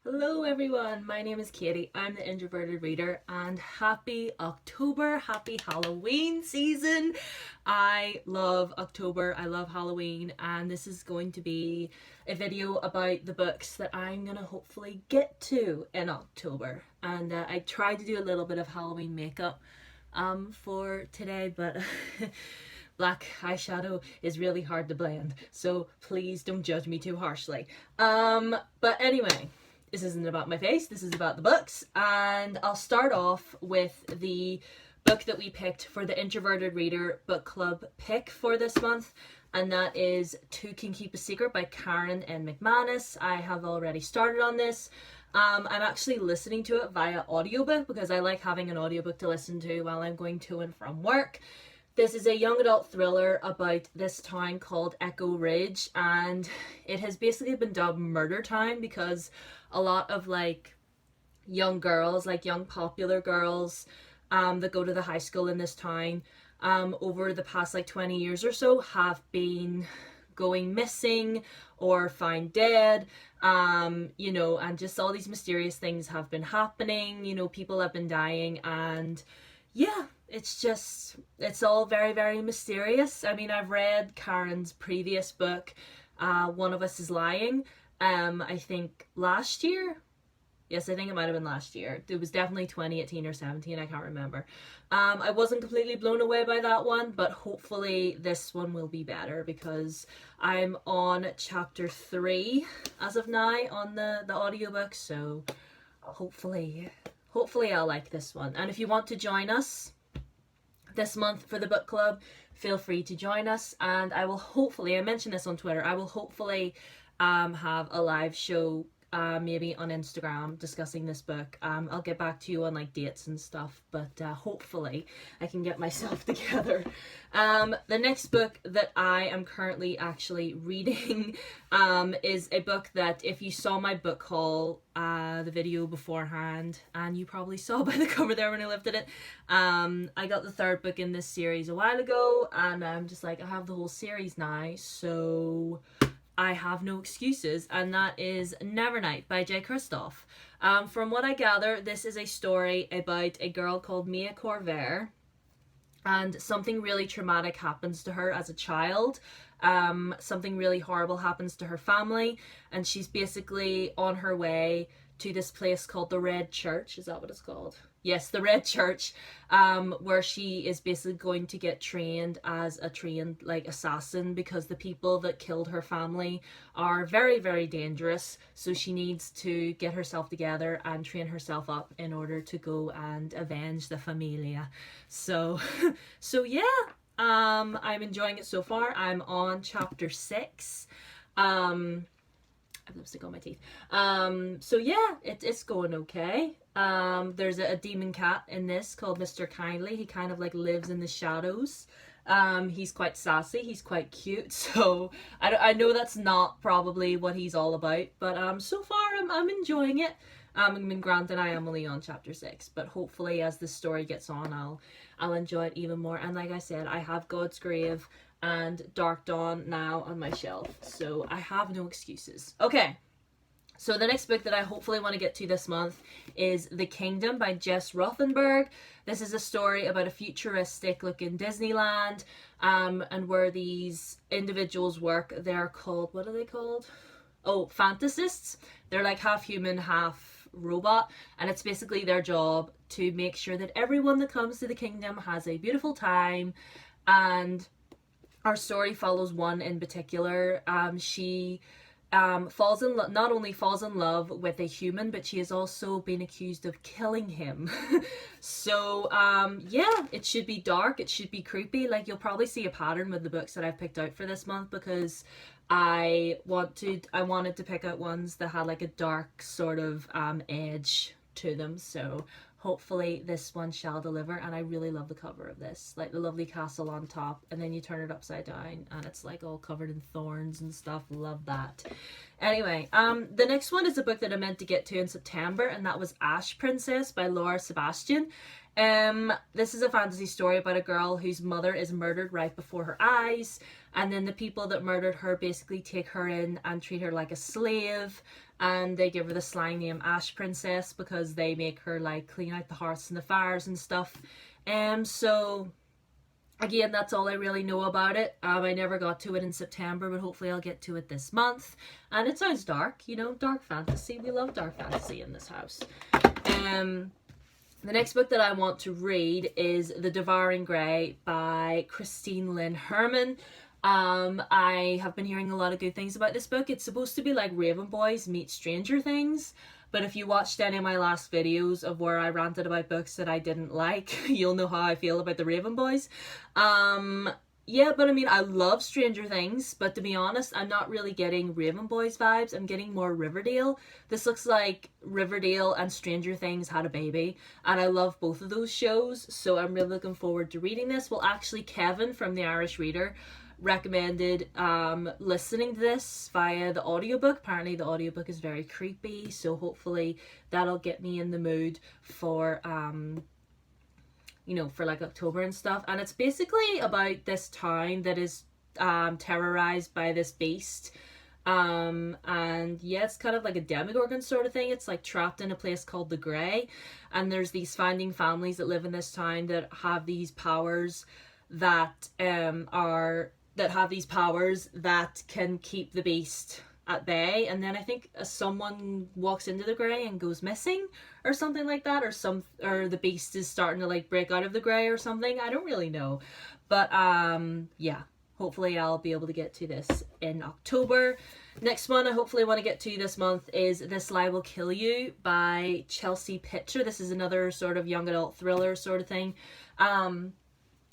Hello everyone, my name is Katie. I'm the Introverted Reader and happy October, happy Halloween season. I love October, I love Halloween, and this is going to be a video about the books that I'm gonna hopefully get to in October. And I tried to do a little bit of Halloween makeup for today, but black eyeshadow is really hard to blend, so please don't judge me too harshly. But anyway, this isn't about my face, this is about the books, and I'll start off with the book that we picked for the Introverted Reader book club pick for this month, and that is Two Can Keep a Secret by Karen N. McManus. I have already started on this. I'm actually listening to it via audiobook because I like having an audiobook to listen to while I'm going to and from work. This is a young adult thriller about this town called Echo Ridge, and it has basically been dubbed Murder Town because a lot of young girls, young popular girls that go to the high school in this town over the past 20 years or so have been going missing or found dead, and just all these mysterious things have been happening. People have been dying, and yeah, it's all very, very mysterious. I mean, I've read Karen's previous book, One of Us is Lying, I think last year. Yes, I think it might have been last year. It was definitely 2018 or 17, I can't remember. I wasn't completely blown away by that one, but hopefully this one will be better because I'm on chapter 3 as of now on the audiobook, so hopefully I'll like this one. And if you want to join us this month for the book club, feel free to join us, and I will hopefully, I mentioned this on Twitter, I will hopefully have a live show maybe on Instagram discussing this book. I'll get back to you on dates and stuff, but hopefully I can get myself together. The next book that I am currently actually reading is a book that, if you saw my book haul, the video beforehand, and you probably saw by the cover there when I lifted it, I got the third book in this series a while ago, and I'm just I have the whole series now, so I have no excuses, and that is Nevernight by J. Kristoff. From what I gather, this is a story about a girl called Mia Corvair, and something really traumatic happens to her as a child. Something really horrible happens to her family, and she's basically on her way to this place called the Red Church. Is that what it's called? Yes, the Red Church, where she is basically going to get trained as a trained assassin, because the people that killed her family are very, very dangerous. So she needs to get herself together and train herself up in order to go and avenge the familia. So yeah, I'm enjoying it so far. I'm on chapter 6. I have lipstick on my teeth. So yeah, it's going okay. There's a demon cat in this called Mr. Kindly. He kind of lives in the shadows. He's quite sassy, he's quite cute, so I know that's not probably what he's all about, but so far I'm enjoying it. I mean, granted, I am only on chapter 6, but hopefully as the story gets on, I'll enjoy it even more. And like I said, I have God's Grave and Dark Dawn now on my shelf, so I have no excuses. Okay, so the next book that I hopefully want to get to this month is The Kingdom by Jess Rothenberg. This is a story about a futuristic looking Disneyland, and where these individuals work. They're called, what are they called? Oh, fantasists. They're half human, half robot, and it's basically their job to make sure that everyone that comes to the kingdom has a beautiful time. And our story follows one in particular. She not only falls in love with a human, but she has also been accused of killing him. So yeah, it should be dark, it should be creepy. You'll probably see a pattern with the books that I've picked out for this month, because I wanted to pick out ones that had a dark sort of edge to them. So hopefully this one shall deliver. And I really love the cover of this, the lovely castle on top, and then you turn it upside down and it's all covered in thorns and stuff. Love that. Anyway, the next one is a book that I meant to get to in September, and that was Ash Princess by Laura Sebastian. This is a fantasy story about a girl whose mother is murdered right before her eyes, and then the people that murdered her basically take her in and treat her like a slave, and they give her the slang name Ash Princess because they make her like clean out the hearths and the fires and stuff. So again, that's all I really know about it. I never got to it in September, but hopefully I'll get to it this month. And it sounds dark, you know, dark fantasy. We love dark fantasy in this house. The next book that I want to read is The Devouring Grey by Christine Lynn Herman. I have been hearing a lot of good things about this book. It's supposed to be like Raven Boys meet Stranger Things. But if you watched any of my last videos of where I ranted about books that I didn't like, you'll know how I feel about the Raven Boys. Yeah, but I mean, I love Stranger Things, but to be honest, I'm not really getting Raven Boys vibes. I'm getting more Riverdale. This looks like Riverdale and Stranger Things had a baby, and I love both of those shows, so I'm really looking forward to reading this. Well, actually, Kevin from the Irish Reader recommended listening to this via the audiobook. Apparently the audiobook is very creepy, so hopefully that'll get me in the mood for you know, for like October and stuff. And it's basically about this town that is terrorized by this beast, and yeah, it's kind of like a demogorgon sort of thing. It's like trapped in a place called the Grey, and there's these founding families that live in this town that have these powers that that can keep the beast at bay. And then I think someone walks into the Grey and goes missing or something like that, or the beast is starting to like break out of the Grey or something. I don't really know, but yeah, hopefully I'll be able to get to this in October. Next one I hopefully want to get to this month is This Lie Will Kill You by Chelsea Pitcher. This is another sort of young adult thriller sort of thing.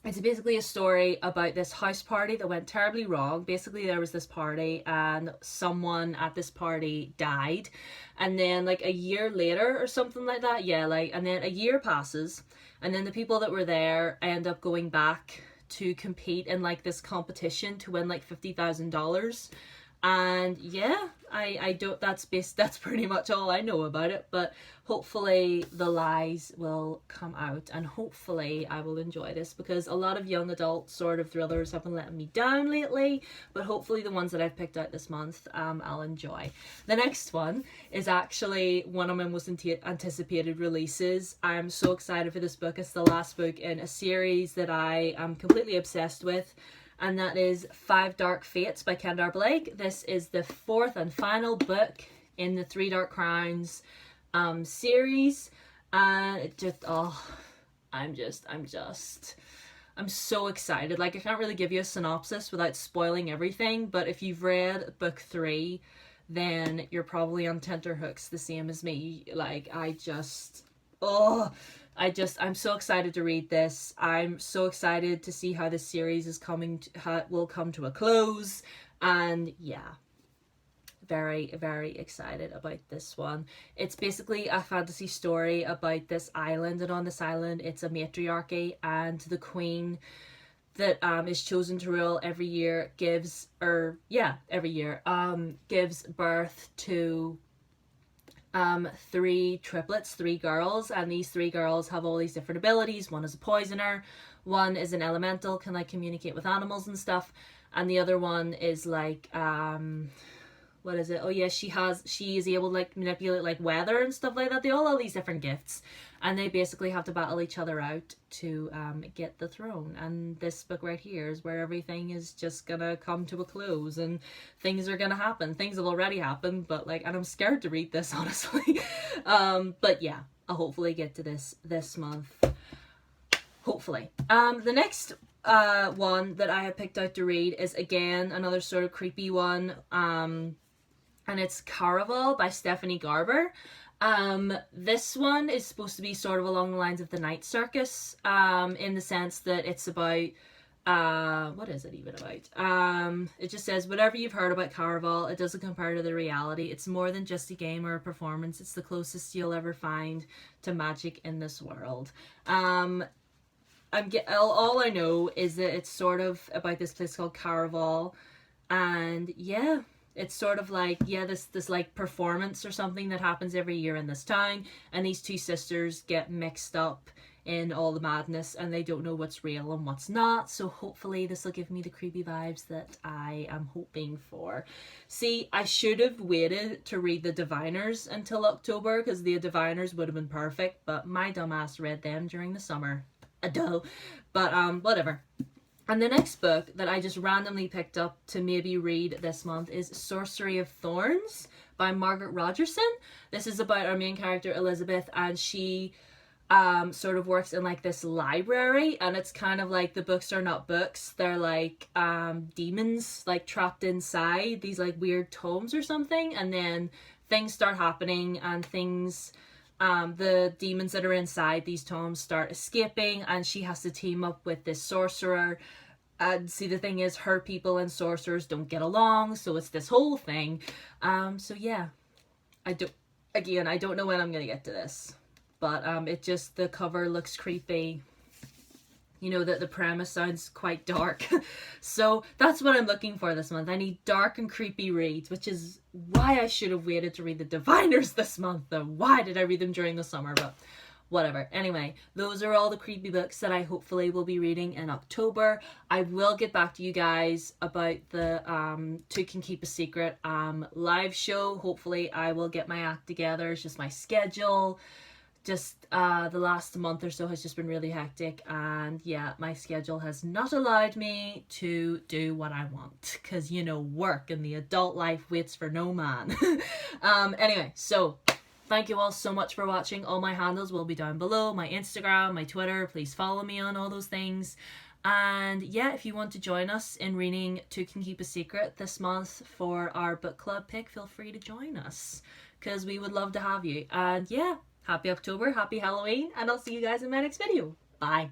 It's basically a story about this house party that went terribly wrong. Basically, there was this party and someone at this party died. And then like a year later or something like that, yeah, like, and then a year passes. And then the people that were there end up going back to compete in like this competition to win like $50,000. And yeah, I don't, that's pretty much all I know about it, but hopefully the lies will come out and hopefully I will enjoy this, because a lot of young adult sort of thrillers have been letting me down lately, but hopefully the ones that I've picked out this month I'll enjoy. The next one is actually one of my most anticipated releases. I'm so excited for this book. It's the last book in a series that I am completely obsessed with, and that is Five Dark Fates by Kendar Blake. This is the fourth and final book in the Three Dark Crowns series, and it just, I'm so excited. Like, I can't really give you a synopsis without spoiling everything, but if you've read book 3, then you're probably on tenterhooks the same as me. Like, I'm so excited to read this. I'm so excited to see how this series is will come to a close. And yeah, very, very excited about this one. It's basically a fantasy story about this island, and on this island it's a matriarchy, and the queen that is chosen to rule every year gives birth to 3 triplets, 3 girls, and these 3 girls have all these different abilities. One is a poisoner, one is an elemental, can like communicate with animals and stuff, and the other one is like what is it? Oh yeah, she is able to like manipulate like weather and stuff like that. They all have these different gifts, and they basically have to battle each other out to get the throne. And this book right here is where everything is just gonna come to a close and things are gonna happen. Things have already happened, but like, and I'm scared to read this, honestly. But yeah, I'll hopefully get to this month. Hopefully. The next one that I have picked out to read is again another sort of creepy one. And it's Coralville by Stephanie Garber. This one is supposed to be sort of along the lines of The Night Circus, in the sense that it's about, what is it even about? It just says, whatever you've heard about Coralville, it doesn't compare to the reality. It's more than just a game or a performance. It's the closest you'll ever find to magic in this world. All I know is that it's sort of about this place called Coralville, and yeah, it's sort of like, yeah, this like performance or something that happens every year in this town, and these 2 sisters get mixed up in all the madness, and they don't know what's real and what's not. So hopefully this will give me the creepy vibes that I am hoping for. See, I should have waited to read the Diviners until October, because the Diviners would have been perfect, but my dumbass read them during the summer. Duh. But whatever. And the next book that I just randomly picked up to maybe read this month is Sorcery of Thorns by Margaret Rogerson. This is about our main character Elizabeth, and she sort of works in like this library, and it's kind of like the books are not books, they're like demons like trapped inside these like weird tomes or something, and then things start happening, and things the demons that are inside these tomes start escaping, and she has to team up with this sorcerer. And see, the thing is, her people and sorcerers don't get along, so it's this whole thing. So yeah, I don't know when I'm gonna get to this, but it just, the cover looks creepy. You know, that the premise sounds quite dark. So that's what I'm looking for this month. I need dark and creepy reads, which is why I should have waited to read the Diviners this month, though. Why did I read them during the summer? But whatever. Anyway, those are all the creepy books that I hopefully will be reading in October. I will get back to you guys about the Two Can Keep a Secret live show. Hopefully I will get my act together. It's just my schedule. Just the last month or so has just been really hectic, and yeah, my schedule has not allowed me to do what I want, because you know, work and the adult life waits for no man. Anyway, so thank you all so much for watching. All my handles will be down below, my Instagram, my Twitter. Please follow me on all those things. And yeah, if you want to join us in reading Two Can Keep a Secret this month for our book club pick, feel free to join us, because we would love to have you. And yeah, happy October, happy Halloween, and I'll see you guys in my next video. Bye.